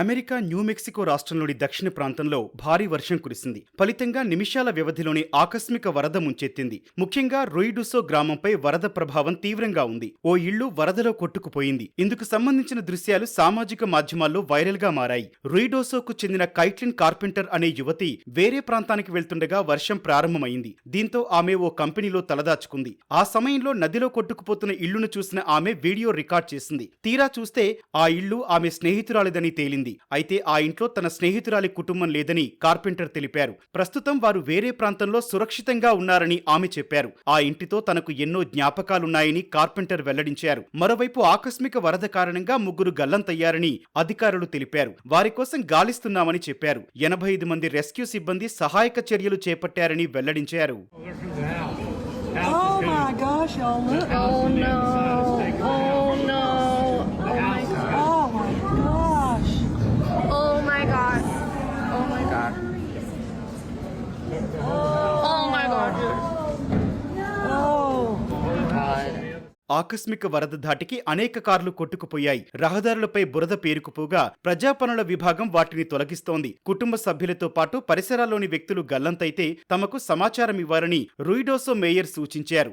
America new Mexico రాష్ట్రంలోని దక్షిణ ప్రాంతంలో భారీ వర్షం కురిసింది. ఫలితంగా నిమిషాల వ్యవధిలోనే ఆకస్మిక వరద ముంచెత్తింది. ముఖ్యంగా రొయిడుసో గ్రామంపై వరద ప్రభావం తీవ్రంగా ఉంది. ఓ ఇళ్లు వరదలో కొట్టుకుపోయింది. ఇందుకు సంబంధించిన దృశ్యాలు సామాజిక మాధ్యమాల్లో వైరల్ గా మారాయి. రొయిడోసోకు చెందిన కైట్లిన్ కార్పెంటర్ అనే యువతి వేరే ప్రాంతానికి వెళ్తుండగా వర్షం ప్రారంభమైంది. దీంతో ఆమె ఓ కంపెనీలో తలదాచుకుంది. ఆ సమయంలో నదిలో కొట్టుకుపోతున్న ఇళ్లును చూసిన ఆమె వీడియో రికార్డ్ చేసింది. తీరా చూస్తే ఆ ఇళ్లు ఆమె స్నేహితురాలిదని తేలింది. అయితే ఆ ఇంట్లో తన స్నేహితురాలి కుటుంబం లేదని కార్పెంటర్ తెలిపారు. ప్రస్తుతం వారు వేరే ప్రాంతంలో సురక్షితంగా ఉన్నారని ఆమె చెప్పారు. ఆ ఇంటితో తనకు ఎన్నో జ్ఞాపకాలున్నాయని కార్పెంటర్ వెల్లడించారు. మరోవైపు ఆకస్మిక వరద కారణంగా ముగ్గురు గల్లంతయ్యారని అధికారులు తెలిపారు. వారి కోసం గాలిస్తున్నామని చెప్పారు. 85 మంది రెస్క్యూ సిబ్బంది సహాయక చర్యలు చేపట్టారని వెల్లడించారు. Oh my gosh, y'all look. Oh no. Oh no. Oh my gosh. Oh my god. Oh my god. Oh my god, dude. Oh. God. ఆకస్మిక వరద ధాటికి అనేక కార్లు కొట్టుకుపోయాయి. రహదారులపై బురద పేరుకుపోగా ప్రజాపనుల విభాగం వాటిని తొలగిస్తోంది. కుటుంబ సభ్యులతో పాటు పరిసరాల్లోని వ్యక్తులు గల్లంతైతే తమకు సమాచారం ఇవ్వాలని రొయిడోసో మేయర్ సూచించారు.